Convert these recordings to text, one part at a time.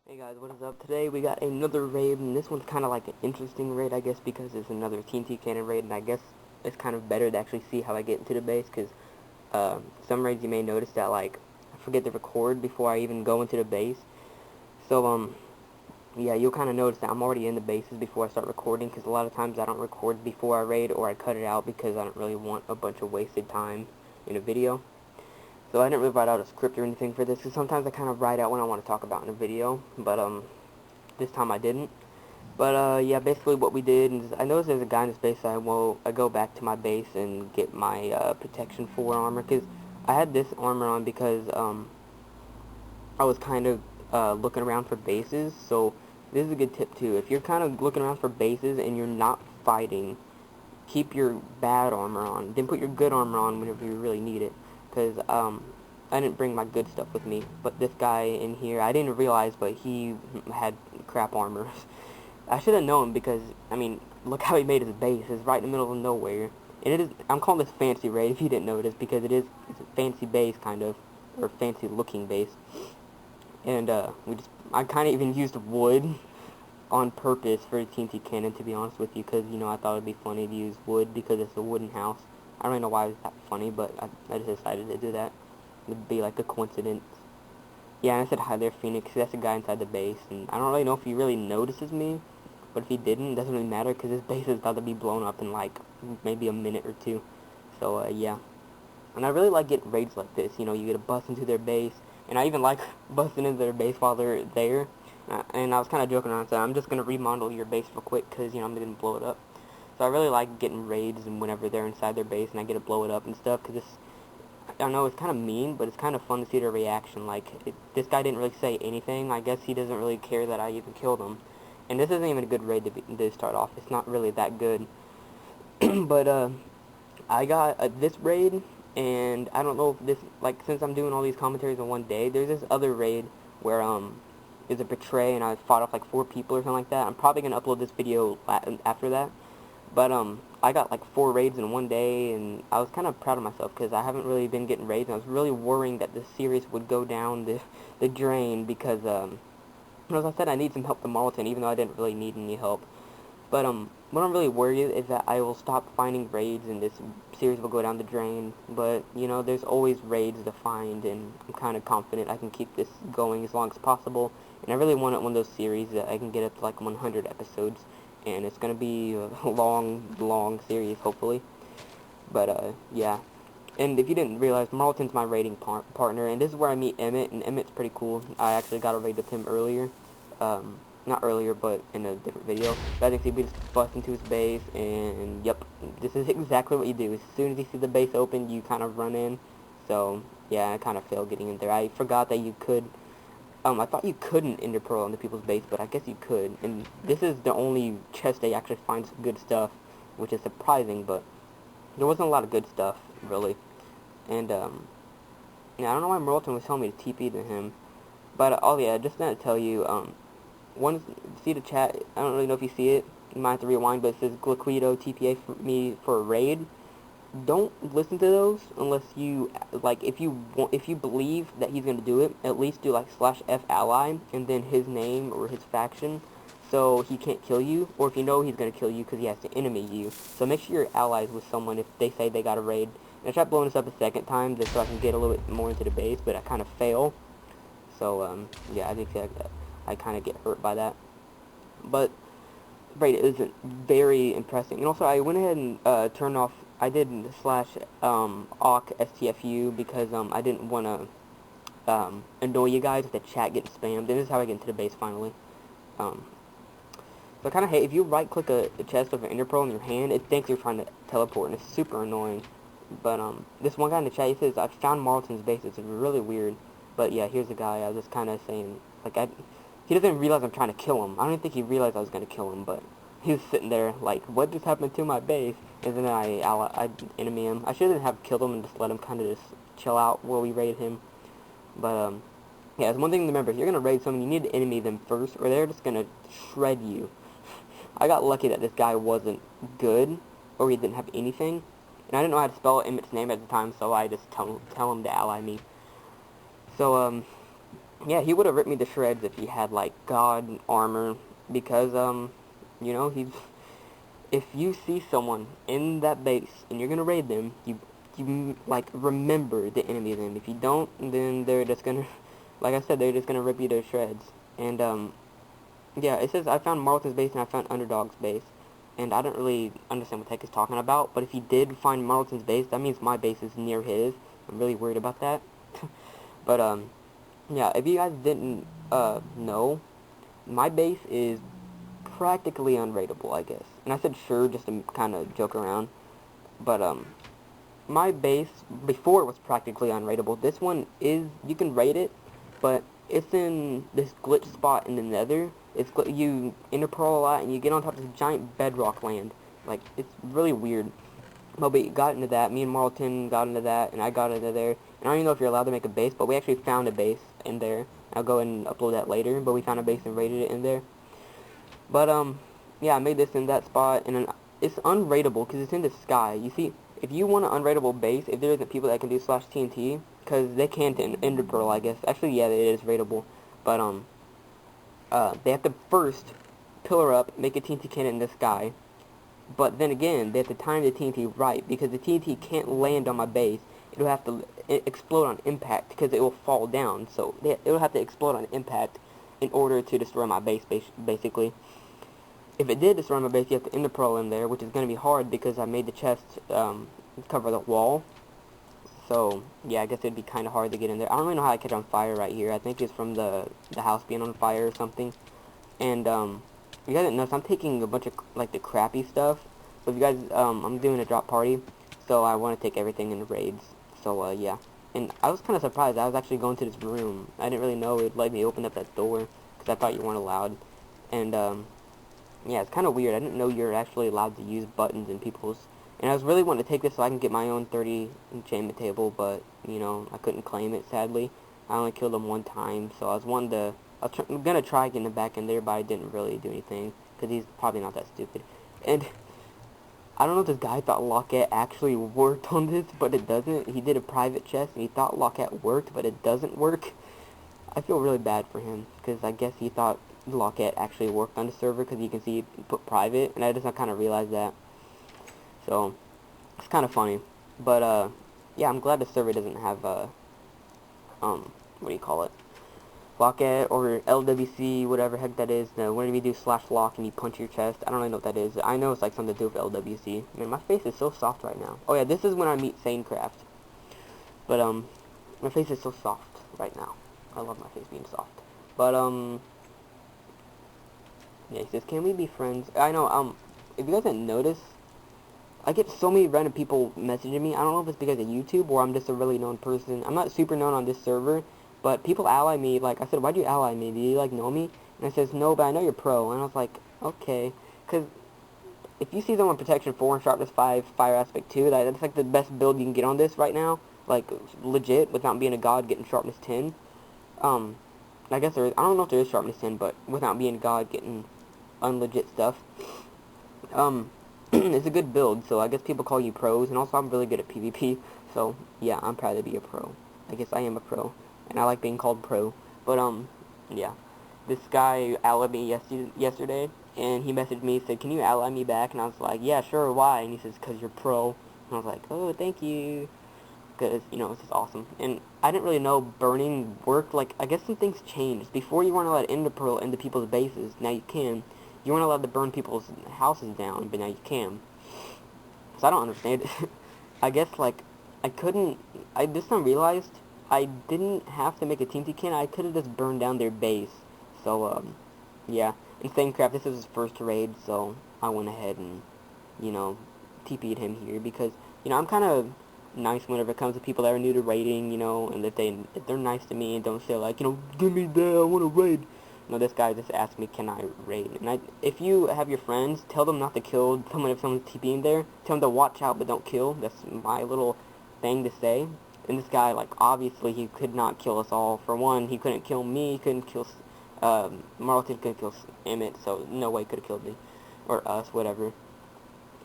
Hey guys, what is up? Today we got another raid, and this one's kind of like an interesting raid, I guess, because it's another TNT cannon raid, and I guess it's kind of better to actually see how I get into the base, because some raids you may notice that, like, I forget to record before I even go into the base. So, yeah, you'll kind of notice that I'm already in the bases before I start recording, because a lot of times I don't record before I raid, or I cut it out because I don't really want a bunch of wasted time in a video. So I didn't really write out a script or anything for this, because sometimes I kind of write out what I want to talk about in a video, but, this time I didn't. But, yeah, basically what we did is, I noticed there's a guy in this base, I go back to my base and get my, protection 4 armor, because I had this armor on because, I was kind of, looking around for bases, so this is a good tip, too. If you're kind of looking around for bases and you're not fighting, keep your bad armor on, then put your good armor on whenever you really need it, because, I didn't bring my good stuff with me, but this guy in here, I didn't realize, but he had crap armor. I should have known because, I mean, look how he made his base. It's right in the middle of nowhere. And it is, I'm calling this fancy raid if you didn't notice, because it's a fancy base, kind of, or fancy looking base. And, I kind of even used wood on purpose for a TNT cannon, to be honest with you, because, I thought it'd be funny to use wood because it's a wooden house. I don't really know why it was that funny, but I just decided to do that. It'd be like a coincidence. Yeah, and I said hi there, Phoenix. That's the guy inside the base, and I don't really know if he really notices me, but if he didn't, it doesn't really matter, because his base is about to be blown up in, like, maybe a minute or two. So, yeah. And I really like getting raids like this. You get to bust into their base, and I even like busting into their base while they're there. And I was kind of joking around, saying, I'm just going to remodel your base real quick, because, I'm going to blow it up. So I really like getting raids, and whenever they're inside their base, and I get to blow it up and stuff, because I don't know, it's kind of mean, but it's kind of fun to see their reaction. Like, this guy didn't really say anything. I guess he doesn't really care that I even killed him. And this isn't even a good raid to start off. It's not really that good. But, I got this raid, and I don't know if this, like, since I'm doing all these commentaries in one day, there's this other raid where, there's a betray, and I fought off, like, 4 people or something like that. I'm probably going to upload this video after that. But, I got, like, 4 raids in one day, and I was kind of proud of myself, because I haven't really been getting raids, and I was really worrying that this series would go down the drain, because, as I said, I need some help from Marlton, even though I didn't really need any help. But, what I'm really worried is that I will stop finding raids, and this series will go down the drain. But, there's always raids to find, and I'm kind of confident I can keep this going as long as possible. And I really want it one of those series that I can get up to, like, 100 episodes. And it's going to be a long series, hopefully. But, yeah. And if you didn't realize, Marlton's my raiding partner, and this is where I meet Emmett, and Emmett's pretty cool. I actually got a raid with him earlier. Not earlier, but in a different video. But I think we just bust into his base, and yep, this is exactly what you do. As soon as you see the base open, you kind of run in. So, yeah, I kind of failed getting in there. I forgot that you could, I thought you couldn't ender pearl into people's base, but I guess you could. And this is the only chest that you actually find some good stuff, which is surprising, but there wasn't a lot of good stuff, really. And, yeah, I don't know why Merleton was telling me to TP to him. But, oh yeah, just gonna tell you, see the chat, I don't really know if you see it, you might have to rewind, but it says Gliquido TPA for me for a raid. Don't listen to those unless you, like, if you believe that he's gonna do it, at least do, like, /F ally, and then his name or his faction, so he can't kill you, or if you know he's gonna kill you because he has to enemy you. So make sure you're allies with someone if they say they got a raid. And I tried blowing this up a second time just so I can get a little bit more into the base, but I kind of fail. So, yeah, I think I kind of get hurt by that. But, right, it was very impressive. And also, I went ahead and turned off, I did /awk STFU because I didn't want to annoy you guys with the chat getting spammed. And this is how I get into the base finally. So I kind of hate, if you right-click a chest with an ender pearl in your hand, it thinks you're trying to teleport, and it's super annoying. But, this one guy in the chat, he says, I found Marlton's base. It's really weird. But, yeah, here's the guy. I was just kind of saying, like, he doesn't realize I'm trying to kill him. I don't even think he realized I was going to kill him, but he was sitting there, like, what just happened to my base? And then I enemy him. I shouldn't have killed him and just let him kind of just chill out while we raid him. But, yeah, it's one thing to remember. If you're going to raid someone, you need to enemy them first, or they're just going to shred you. I got lucky that this guy wasn't good, or he didn't have anything. And I didn't know how to spell Emmett's name at the time, so I just tell him to ally me. So, yeah, he would have ripped me to shreds if he had, like, God armor, because, you know, if you see someone in that base, and you're gonna raid them, you, like, remember the enemy then. If you don't, then they're just gonna, like I said, they're just gonna rip you to shreds. And, yeah, it says, I found Marlton's base and I found Underdog's base. And I don't really understand what the heck he's talking about, but if he did find Marlton's base, that means my base is near his. I'm really worried about that. But, yeah, if you guys didn't, know, my base is practically unrateable, I guess. And I said sure just to kind of joke around. But, my base, before it was practically unrateable. This one is, you can rate it, but it's in this glitch spot in the nether. You interpearl a lot, and you get on top of this giant bedrock land. Like, it's really weird. But we got into that. Me and Marlton got into that, and I got into there. And I don't even know if you're allowed to make a base, but we actually found a base in there. I'll go ahead and upload that later, but we found a base and rated it in there. But, yeah, I made this in that spot, and it's unrateable because it's in the sky. You see, if you want an unrateable base, if there isn't people that can do /TNT, because they can't in Ender Pearl, I guess. Actually, yeah, it is rateable. But, they have to first pillar up, make a TNT cannon in the sky. But then again, they have to time the TNT right, because the TNT can't land on my base. It'll have to explode on impact, because it will fall down. So, it'll have to explode on impact in order to destroy my base, basically. If it did destroy my base, you have to ender pearl in there, which is going to be hard because I made the chest cover the wall. So, yeah, I guess it'd be kind of hard to get in there. I don't really know how I catch on fire right here. I think it's from the house being on fire or something. And, you guys didn't notice, I'm taking a bunch of, like, the crappy stuff. So if you guys, I'm doing a drop party, so I want to take everything in the raids. So, yeah. And I was kind of surprised. I was actually going to this room. I didn't really know it would let me open up that door, because I thought you weren't allowed. And, yeah, it's kind of weird. I didn't know you're actually allowed to use buttons in people's. And I was really wanting to take this so I can get my own 30 enchantment table, but, you know, I couldn't claim it, sadly. I only killed him one time, so I was wanting to. I'm gonna try getting him back in there, but I didn't really do anything, because he's probably not that stupid. And I don't know if this guy thought Lockett actually worked on this, but it doesn't. He did a private chest, and he thought Lockett worked, but it doesn't work. I feel really bad for him, because I guess he thought Lockett actually worked on the server, because you can see he put private, and I just kind of realized that. So, it's kind of funny. But, yeah, I'm glad the server doesn't have, what do you call it? Lockett or LWC, whatever heck that is. Whenever you do /lock and you punch your chest, I don't really know what that is. I know it's like something to do with LWC. Man, my face is so soft right now. Oh yeah, this is when I meet Sanecraft. But, my face is so soft right now. I love my face being soft. But, yeah, he says, can we be friends? I know, if you guys didn't notice, I get so many random people messaging me. I don't know if it's because of YouTube or I'm just a really known person. I'm not super known on this server, but people ally me. Like, I said, why'd you ally me? Do you, like, know me? And I says, no, but I know you're pro. And I was like, okay. Because if you see someone Protection 4 and Sharpness 5, Fire Aspect 2, that's, like, the best build you can get on this right now. Like, legit, without being a god, getting Sharpness 10. I guess there is, I don't know if there is Sharpness 10, but without being a god, getting unlegit stuff. It's a good build, so I guess people call you pros, and also I'm really good at PvP, so yeah, I'm proud to be a pro. I guess I am a pro, and I like being called pro. But, yeah. This guy allied me yesterday, and he messaged me, said, can you ally me back? And I was like, yeah, sure, why? And he says, because you're pro. And I was like, oh, thank you. Because, you know, it's just awesome. And I didn't really know burning worked. Like, I guess some things changed. Before you weren't allowed to ender pearl into people's bases. Now you can. You weren't allowed to burn people's houses down, but now you can. So I don't understand it. I guess, like, I couldn't. I just realized I didn't have to make a TNT cannon. I could have just burned down their base. So, yeah. And Sanecraft, this is his first raid, so I went ahead and, you know, TP'd him here because, you know, I'm kind of nice whenever it comes to people that are new to raiding, you know, and if they're nice to me and don't say, like, you know, give me that, I want to raid. No, this guy just asked me, can I raid? And if you have your friends, tell them not to kill someone if someone's TPing there. Tell them to watch out, but don't kill. That's my little thing to say. And this guy, like, obviously he could not kill us all. For one, he couldn't kill me, he couldn't kill, Marlton couldn't kill Emmett, so no way he could have killed me. Or us, whatever.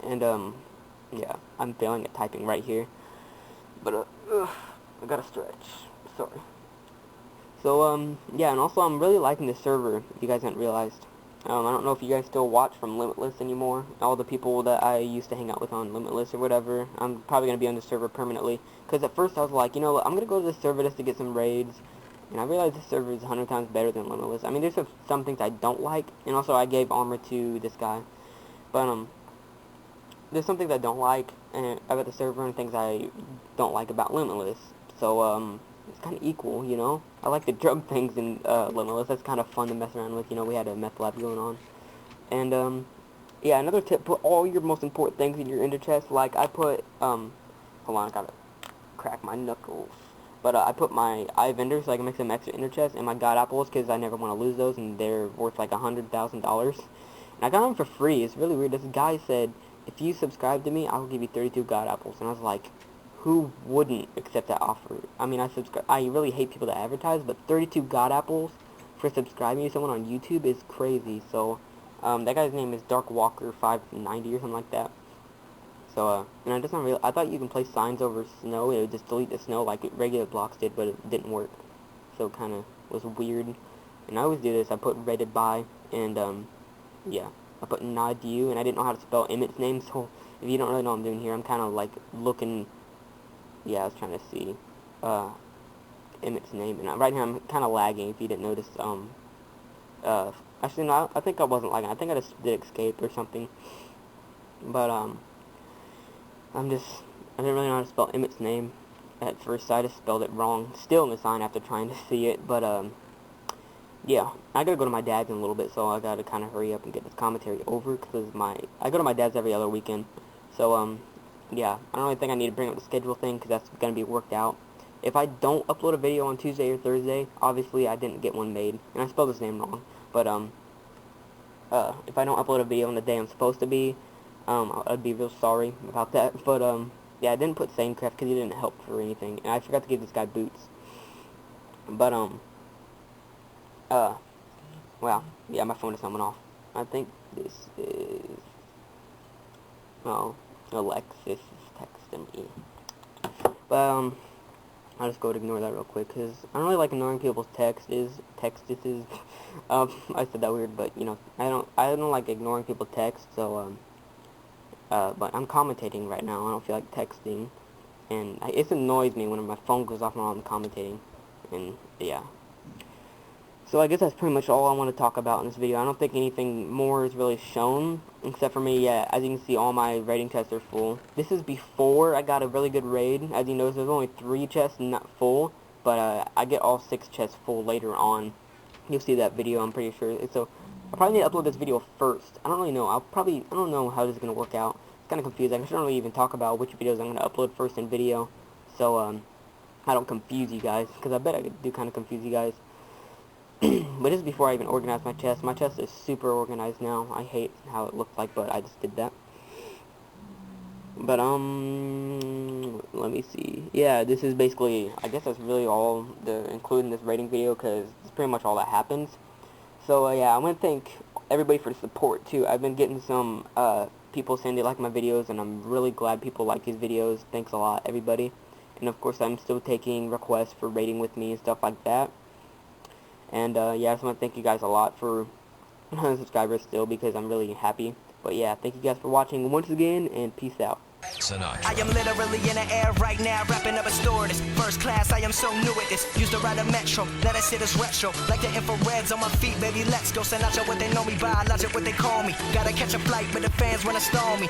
And, yeah, I'm failing at typing right here. But, I gotta stretch. Sorry. So, yeah, and also I'm really liking this server, if you guys haven't realized. I don't know if you guys still watch from Limitless anymore. All the people that I used to hang out with on Limitless or whatever, I'm probably going to be on the server permanently. Because at first I was like, you know what, I'm going to go to this server just to get some raids. And I realized this server is 100 times better than Limitless. I mean, there's some things I don't like. And also I gave armor to this guy. But, there's some things I don't like about the server and things I don't like about Limitless. So, it's kind of equal, you know? I like the drug things in Limitless. That's kind of fun to mess around with. You know, we had a meth lab going on. And, yeah, another tip, put all your most important things in your ender chest. Like, I put, hold on, I gotta crack my knuckles. But I put my eye vendors so I can make some extra ender chest, and my god apples because I never want to lose those, and they're worth like $100,000. And I got them for free. It's really weird. This guy said, if you subscribe to me, I'll give you 32 god apples. And I was like, who wouldn't accept that offer? I mean, I really hate people that advertise, but 32 god apples for subscribing to someone on YouTube is crazy. So, that guy's name is DarkWalker590 or something like that. So, and I just not real. I thought you can place signs over snow. It would just delete the snow like regular blocks did, but it didn't work. So, it kind of was weird. And I always do this. I put rated by, and yeah, I put nod to you, and I didn't know how to spell Emmett's name. So, if you don't really know what I'm doing here, I'm kind of like looking. Yeah, I was trying to see Emmett's name, and right now I'm kind of lagging. If you didn't notice, actually no, I think I wasn't lagging. I think I just did escape or something. But I didn't really know how to spell Emmett's name at first. I just spelled it wrong. Still in the sign after trying to see it, but yeah, I gotta go to my dad's in a little bit, so I gotta kind of hurry up and get this commentary over because I go to my dad's every other weekend, so yeah, I don't really think I need to bring up the schedule thing because that's going to be worked out. If I don't upload a video on Tuesday or Thursday, obviously I didn't get one made, and I spelled his name wrong, but, if I don't upload a video on the day I'm supposed to be, I'd be real sorry about that, but, yeah, I didn't put Sanecraft because he didn't help for anything, and I forgot to give this guy boots, but, wow, yeah, my phone is coming off. I think this is, oh, Alexis is texting me. But, I'll just go ahead and ignore that real quick, because I don't really like ignoring people's texts. I said that weird, but, you know, I don't like ignoring people's texts, so, but I'm commentating right now. I don't feel like texting, and it annoys me when my phone goes off while I'm commentating, and, yeah. So I guess that's pretty much all I want to talk about in this video. I don't think anything more is really shown, except for me, yeah, as you can see, all my raiding chests are full. This is before I got a really good raid. As you notice, there's only 3 chests not full, but I get all 6 chests full later on. You'll see that video, I'm pretty sure. So I probably need to upload this video first. I don't really know. I don't know how this is going to work out. It's kind of confusing. I shouldn't really even talk about which videos I'm going to upload first in video, so I don't confuse you guys, because I bet I do kind of confuse you guys. But this is before I even organized my chest. My chest is super organized now. I hate how it looked like, but I just did that. But, let me see. Yeah, this is basically, I guess that's really all including this rating video, because it's pretty much all that happens. So, yeah, I want to thank everybody for the support, too. I've been getting some, people saying they like my videos, and I'm really glad people like these videos. Thanks a lot, everybody. And, of course, I'm still taking requests for rating with me and stuff like that. And, yeah, I just want to thank you guys a lot for 100 subscribers still, because I'm really happy. But, yeah, thank you guys for watching once again, and peace out. I am literally in the air right now, wrapping up a stewardess. First class, I am so new at this. Used to ride a metro, let us hit us retro. Like the infrareds on my feet, baby, let's go. Send out what they know me by, logic what they call me. Gotta catch a flight, but the fans wanna stall me.